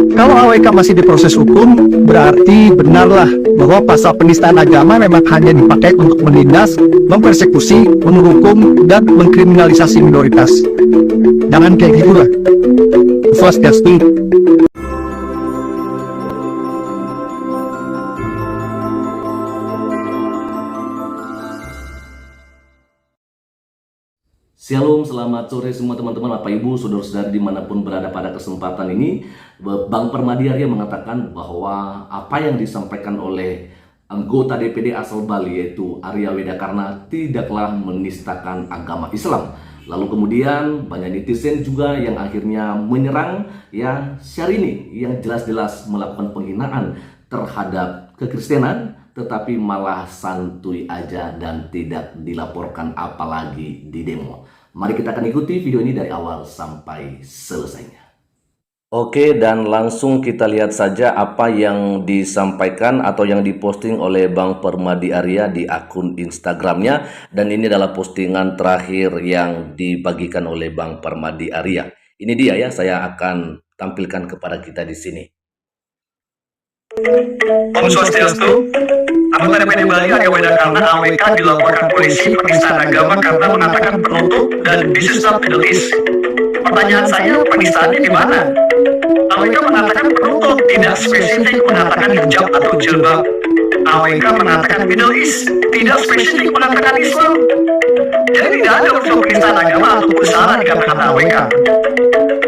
Kalau AWK masih diproses hukum, berarti benarlah bahwa pasal penistaan agama memang hanya dipakai untuk menindas, mempersekusi, menghukum, dan mengkriminalisasi minoritas. Jangan kayak gitu lah. Swastiastu. Shalom, selamat sore semua teman-teman, Bapak Ibu, saudara-saudari dimanapun berada pada kesempatan ini. Bang Permadi Arya mengatakan bahwa apa yang disampaikan oleh anggota DPD asal Bali yaitu Arya Wedakarna tidaklah menistakan agama Islam. Lalu kemudian banyak netizen juga yang akhirnya menyerang ya Syahrini yang jelas-jelas melakukan penghinaan terhadap kekristenan, tetapi malah santuy aja dan tidak dilaporkan apalagi di demo. Mari kita akan ikuti video ini dari awal sampai selesainya. Oke, dan langsung kita lihat saja apa yang disampaikan atau yang diposting oleh Bang Permadi Arya di akun Instagramnya. Dan ini adalah postingan terakhir yang dibagikan oleh Bang Permadi Arya. Ini dia ya, saya akan tampilkan kepada kita di sini. Om Swastiastu. Anggota DPD Bali Arya Wedakarna AWK dilaporkan polisi penistaan agama karena mengatakan penutup dan bisnis Middle East. Pertanyaan saya, penistaannya di mana? AWK mengatakan penutup, tidak spesifik mengatakan hijab atau jilbab. AWK mengatakan Middle East, tidak spesifik mengatakan Islam. Jadi tidak ada unsur penistaan agama ataupun sara dikatakan AWK.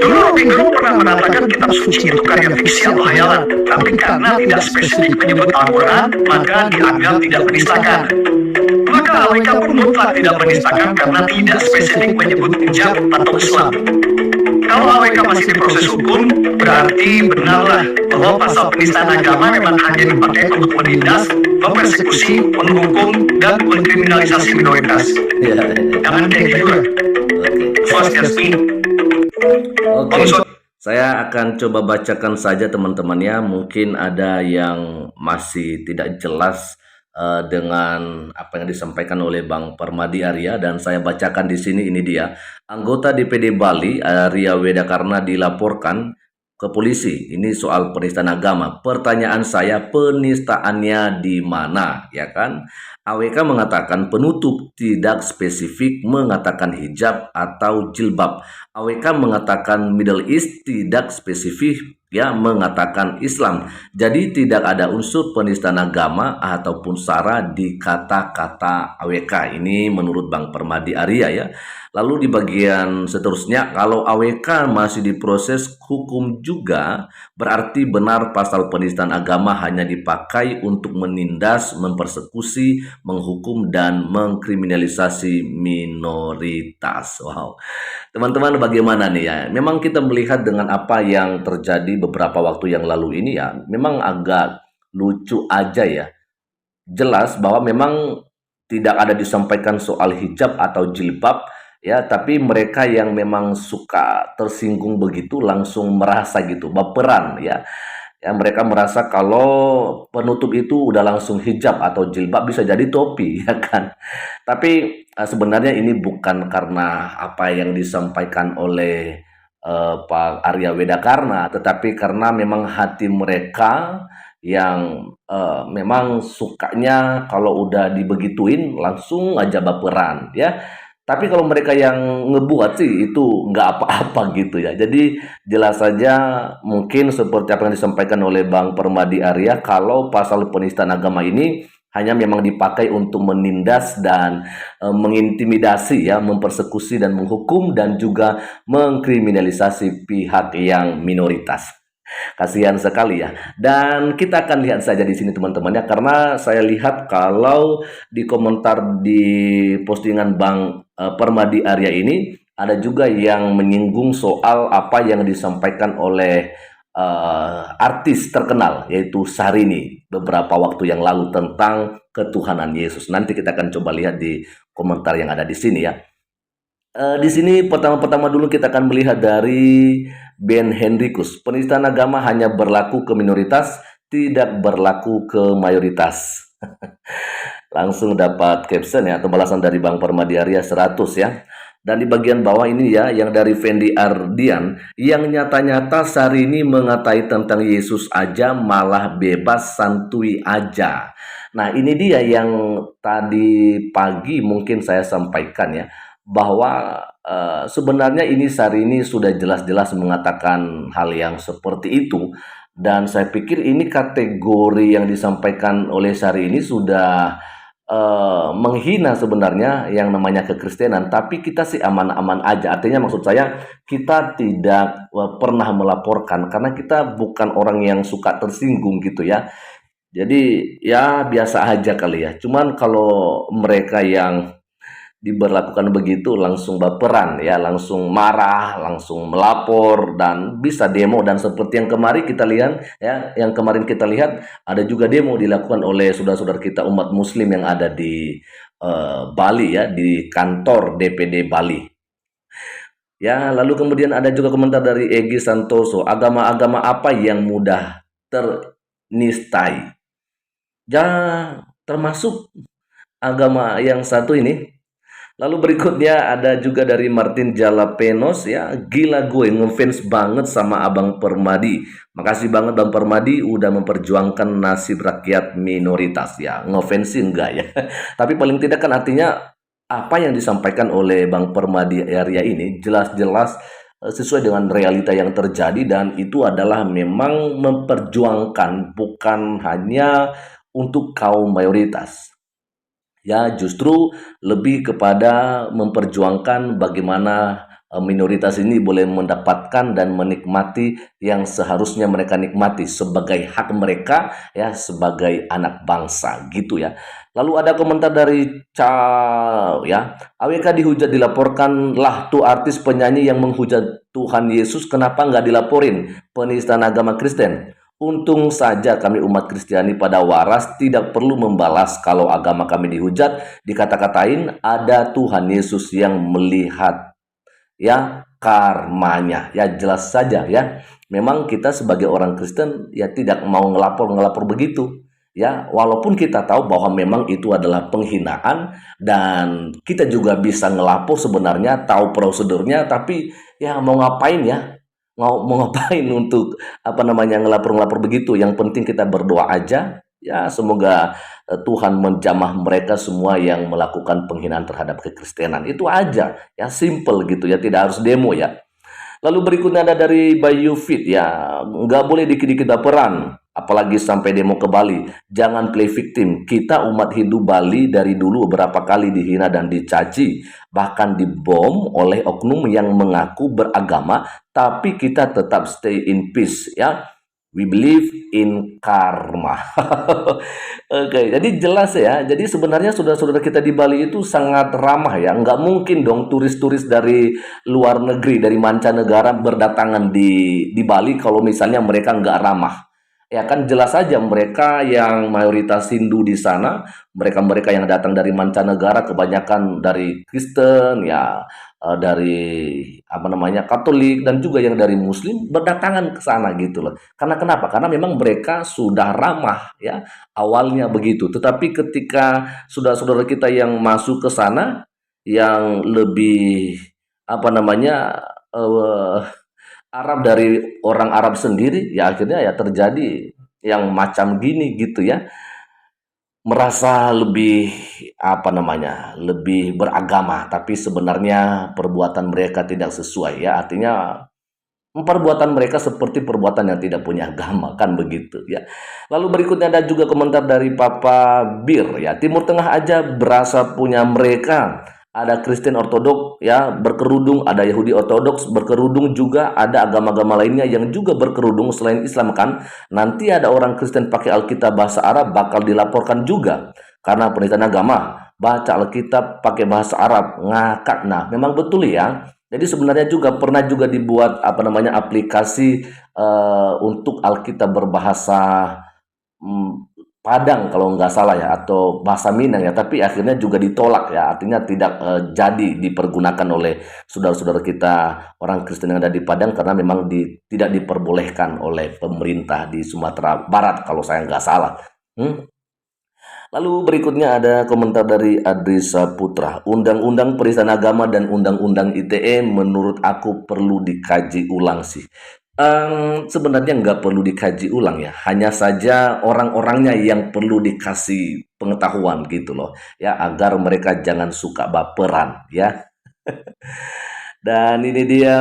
Dulu Rocky Gerung pernah mengatakan kitab suci itu karya fiksi atau hayalan, tapi karena tidak spesifik menyebut Al-Quran, maka dianggap tidak menistakan. Maka AWK pun mutlak tidak menistakan karena tidak spesifik menyebut hijab atau Islam. Kalau AWK masih diproses hukum, berarti benarlah bahwa pasal penistaan agama memang hanya dipakai untuk menindas, mempersekusi, menghukum, dan mengkriminalisasi minoritas. Jangan kayak gitu lah. Swastiastu. Oke, saya akan coba bacakan saja teman-teman ya. Mungkin ada yang masih tidak jelas dengan apa yang disampaikan oleh Bang Permadi Arya, dan saya bacakan di sini. Ini dia. Anggota DPD Bali Arya Wedakarna dilaporkan ke polisi. Ini soal penistaan agama. Pertanyaan saya, penistaannya di mana, ya kan? AWK mengatakan penutup, tidak spesifik mengatakan hijab atau jilbab. AWK mengatakan Middle East, tidak spesifik ya mengatakan Islam. Jadi tidak ada unsur penistaan agama ataupun sara di kata-kata AWK. Ini menurut Bang Permadi Arya ya. Lalu di bagian seterusnya, kalau AWK masih diproses hukum juga, berarti benar pasal penistaan agama hanya dipakai untuk menindas, mempersekusi, menghukum, dan mengkriminalisasi minoritas. Wow. Teman-teman, bagaimana nih ya? Memang kita melihat dengan apa yang terjadi beberapa waktu yang lalu ini ya, memang agak lucu aja ya. Jelas bahwa memang tidak ada disampaikan soal hijab atau jilbab ya, tapi mereka yang memang suka tersinggung begitu langsung merasa gitu, baperan ya. Ya, mereka merasa kalau penutup itu udah langsung hijab atau jilbab, bisa jadi topi ya kan. Tapi sebenarnya ini bukan karena apa yang disampaikan oleh Pak Arya Wedakarna, tetapi karena memang hati mereka yang memang sukanya kalau udah dibegituin langsung aja baperan ya. Tapi kalau mereka yang ngebuat sih itu nggak apa-apa gitu ya. Jadi jelas saja mungkin seperti apa yang disampaikan oleh Bang Permadi Arya, kalau pasal penistaan agama ini hanya memang dipakai untuk menindas dan mengintimidasi ya, mempersekusi dan menghukum, dan juga mengkriminalisasi pihak yang minoritas. Kasihan sekali ya. Dan kita akan lihat saja di sini teman-teman ya, karena saya lihat kalau di komentar di postingan Bang Permadi Arya ini ada juga yang menyinggung soal apa yang disampaikan oleh artis terkenal yaitu Syahrini beberapa waktu yang lalu tentang ketuhanan Yesus. Nanti kita akan coba lihat di komentar yang ada di sini ya. Di sini pertama-tama dulu kita akan melihat dari Ben Hendrikus. Penistaan agama hanya berlaku ke minoritas, tidak berlaku ke mayoritas. Langsung dapat caption ya, atau balasan dari Bang Permadi Arya 100 ya. Dan di bagian bawah ini ya, yang dari Fendi Ardian, yang nyata-nyata Syahrini mengatai tentang Yesus aja malah bebas santuy aja. Nah, ini dia yang tadi pagi mungkin saya sampaikan ya, bahwa sebenarnya ini Syahrini sudah jelas-jelas mengatakan hal yang seperti itu. Dan saya pikir ini kategori yang disampaikan oleh Syahrini sudah menghina sebenarnya yang namanya kekristenan, tapi kita sih aman-aman aja. Artinya maksud saya kita tidak pernah melaporkan karena kita bukan orang yang suka tersinggung gitu ya. Jadi ya biasa aja kali ya. Cuman kalau mereka yang diberlakukan begitu langsung baperan ya, langsung marah, langsung melapor dan bisa demo, dan seperti yang kemarin kita lihat ya, yang kemarin kita lihat ada juga demo dilakukan oleh saudara-saudara kita umat muslim yang ada di Bali ya, di kantor DPD Bali. Ya, lalu kemudian ada juga komentar dari Egi Santoso, agama-agama apa yang mudah ternistai? Ya, termasuk agama yang satu ini. Lalu berikutnya ada juga dari Martin Jalapenos ya, gila gue ngefans banget sama Abang Permadi. Makasih banget Bang Permadi udah memperjuangkan nasib rakyat minoritas ya. Ngefans sih enggak ya. Tapi paling tidak kan artinya apa yang disampaikan oleh Bang Permadi area ini jelas-jelas sesuai dengan realita yang terjadi, dan itu adalah memang memperjuangkan bukan hanya untuk kaum mayoritas. Ya, justru lebih kepada memperjuangkan bagaimana minoritas ini boleh mendapatkan dan menikmati yang seharusnya mereka nikmati sebagai hak mereka ya, sebagai anak bangsa gitu ya. Lalu ada komentar dari ya, AWK dihujat dilaporkan lah tuh artis penyanyi yang menghujat Tuhan Yesus, kenapa nggak dilaporin penistaan agama Kristen? Untung saja kami umat Kristiani pada waras, tidak perlu membalas kalau agama kami dihujat, dikata-katain, ada Tuhan Yesus yang melihat ya karmanya. Ya jelas saja ya. Memang kita sebagai orang Kristen ya tidak mau ngelapor begitu. Ya, walaupun kita tahu bahwa memang itu adalah penghinaan dan kita juga bisa ngelapor sebenarnya, tahu prosedurnya, tapi ya mau ngapain ya? Mau ngapain untuk apa namanya ngelapor begitu. Yang penting kita berdoa aja ya, semoga Tuhan menjamah mereka semua yang melakukan penghinaan terhadap kekristenan. Itu aja ya, simple gitu ya, tidak harus demo ya. Lalu berikutnya ada dari Bayu Fit ya, nggak boleh dikit-dikit baperan, apalagi sampai demo ke Bali. Jangan play victim. Kita umat Hindu Bali dari dulu beberapa kali dihina dan dicaci, bahkan dibom oleh oknum yang mengaku beragama, tapi kita tetap stay in peace ya. We believe in karma. Oke, jadi jelas ya. Jadi sebenarnya saudara-saudara kita di Bali itu sangat ramah ya. Nggak mungkin dong turis-turis dari luar negeri, dari mancanegara berdatangan di Bali kalau misalnya mereka nggak ramah. Ya kan jelas saja mereka yang mayoritas Hindu di sana, mereka-mereka yang datang dari mancanegara kebanyakan dari Kristen ya, dari apa namanya Katolik dan juga yang dari Muslim berdatangan ke sana gitu loh. Karena kenapa? Karena memang mereka sudah ramah ya, awalnya begitu. Tetapi ketika saudara-saudara kita yang masuk ke sana yang lebih apa namanya Arab, dari orang Arab sendiri ya, akhirnya ya terjadi yang macam gini gitu ya, merasa lebih apa namanya lebih beragama tapi sebenarnya perbuatan mereka tidak sesuai ya, artinya perbuatan mereka seperti perbuatan yang tidak punya agama kan begitu ya. Lalu berikutnya ada juga komentar dari Papa Bir ya, Timur Tengah aja berasa punya mereka. Ada Kristen Ortodoks ya berkerudung, ada Yahudi Ortodoks berkerudung, juga ada agama-agama lainnya yang juga berkerudung selain Islam kan. Nanti ada orang Kristen pakai Alkitab bahasa Arab bakal dilaporkan juga karena penistaan agama. Baca Alkitab pakai bahasa Arab, ngakak. Nah, memang betul ya. Jadi sebenarnya juga pernah juga dibuat apa namanya aplikasi untuk Alkitab berbahasa Padang kalau nggak salah ya, atau bahasa Minang ya, tapi akhirnya juga ditolak ya, artinya tidak jadi dipergunakan oleh saudara-saudara kita orang Kristen yang ada di Padang karena memang tidak diperbolehkan oleh pemerintah di Sumatera Barat kalau saya nggak salah. Lalu berikutnya ada komentar dari Adri Saputra. Undang-undang penistaan agama dan undang-undang ITE menurut aku perlu dikaji ulang sih. Sebenarnya nggak perlu dikaji ulang ya. Hanya saja orang-orangnya yang perlu dikasih pengetahuan gitu loh. Ya, agar mereka jangan suka baperan ya. Dan ini dia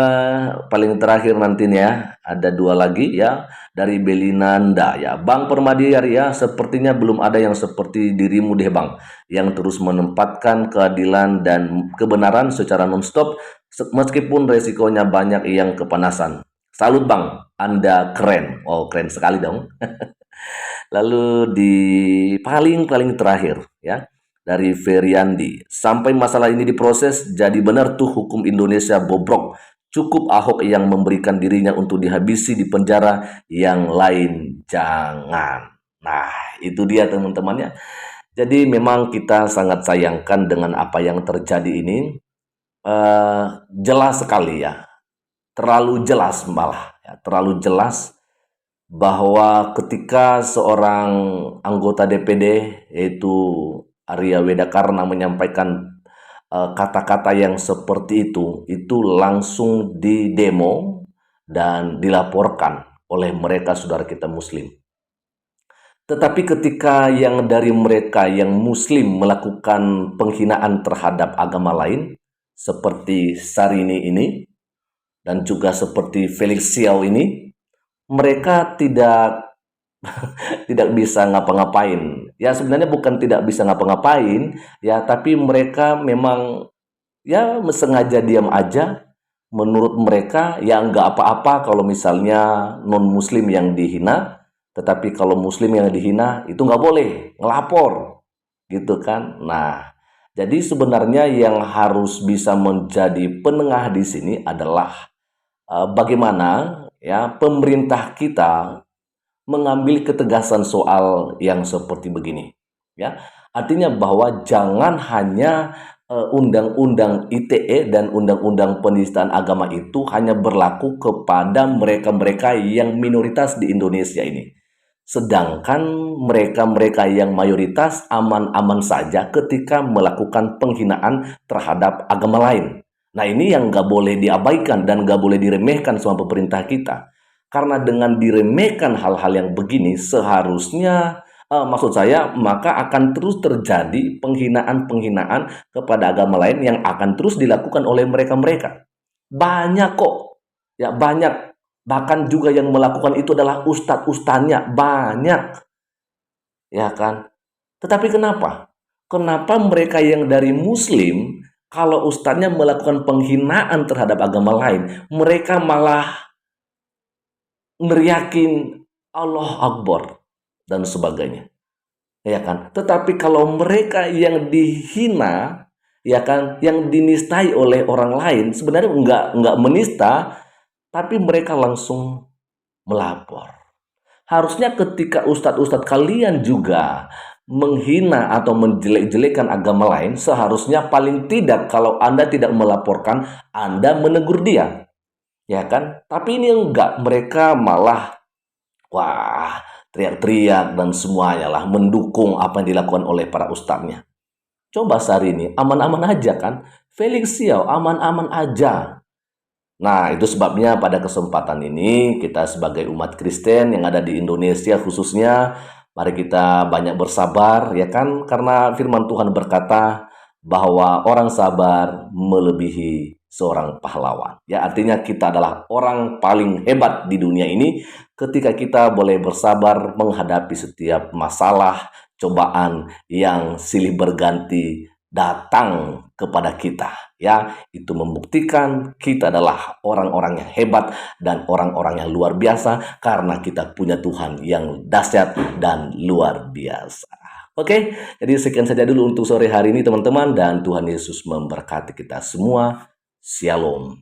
paling terakhir nantinya, ada dua lagi ya, dari Belinanda ya. Bang Permadi ya, sepertinya belum ada yang seperti dirimu deh Bang, yang terus menempatkan keadilan dan kebenaran secara nonstop meskipun resikonya banyak yang kepanasan. Salut Bang, Anda keren. Oh, keren sekali dong. Lalu di paling terakhir ya, dari Feriandi. Sampai masalah ini diproses, jadi benar tuh hukum Indonesia bobrok. Cukup Ahok yang memberikan dirinya untuk dihabisi di penjara, yang lain jangan. Nah, itu dia teman-temannya. Jadi memang kita sangat sayangkan dengan apa yang terjadi ini. Jelas sekali ya, terlalu jelas malah, ya, terlalu jelas bahwa ketika seorang anggota DPD yaitu Arya Wedakarna menyampaikan kata-kata yang seperti itu langsung didemo dan dilaporkan oleh mereka saudara kita Muslim. Tetapi ketika yang dari mereka yang Muslim melakukan penghinaan terhadap agama lain, seperti Sarini ini, dan juga seperti Felix Xiao ini, mereka tidak bisa ngapa-ngapain. Ya sebenarnya bukan tidak bisa ngapa-ngapain, ya tapi mereka memang ya sengaja diam aja. Menurut mereka ya nggak apa-apa kalau misalnya non-muslim yang dihina, tetapi kalau muslim yang dihina itu nggak boleh ngelapor, gitu kan. Nah, jadi sebenarnya yang harus bisa menjadi penengah di sini adalah bagaimana ya pemerintah kita mengambil ketegasan soal yang seperti begini ya. Artinya bahwa jangan hanya undang-undang ITE dan undang-undang penistaan agama itu hanya berlaku kepada mereka-mereka yang minoritas di Indonesia ini. Sedangkan mereka-mereka yang mayoritas aman-aman saja ketika melakukan penghinaan terhadap agama lain. Nah ini yang nggak boleh diabaikan dan nggak boleh diremehkan sama pemerintah kita. Karena dengan diremehkan hal-hal yang begini seharusnya, maksud saya, maka akan terus terjadi penghinaan-penghinaan kepada agama lain yang akan terus dilakukan oleh mereka-mereka. Banyak kok, ya banyak. Bahkan juga yang melakukan itu adalah ustadz-ustadznya, banyak. Ya kan? Tetapi kenapa? Kenapa mereka yang dari Muslim, kalau ustadznya melakukan penghinaan terhadap agama lain, mereka malah neriakin Allah Akbar dan sebagainya, ya kan? Tetapi kalau mereka yang dihina, ya kan, yang dinistai oleh orang lain, sebenarnya nggak menista, tapi mereka langsung melapor. Harusnya ketika ustadz-ustadz kalian juga menghina atau menjelek-jelekan agama lain, seharusnya paling tidak kalau Anda tidak melaporkan, Anda menegur dia. Ya kan? Tapi ini enggak, mereka malah wah teriak-teriak dan semuanya lah mendukung apa yang dilakukan oleh para ustadznya. Coba Sarini aman-aman aja kan? Felix Xiao aman-aman aja. Nah itu sebabnya pada kesempatan ini kita sebagai umat Kristen yang ada di Indonesia khususnya, mari kita banyak bersabar ya kan? Karena firman Tuhan berkata bahwa orang sabar melebihi seorang pahlawan. Ya, artinya kita adalah orang paling hebat di dunia ini ketika kita boleh bersabar menghadapi setiap masalah, cobaan yang silih berganti datang kepada kita. Ya, itu membuktikan kita adalah orang-orang yang hebat dan orang-orang yang luar biasa karena kita punya Tuhan yang dahsyat dan luar biasa. Oke, jadi sekian saja dulu untuk sore hari ini teman-teman dan Tuhan Yesus memberkati kita semua. Shalom.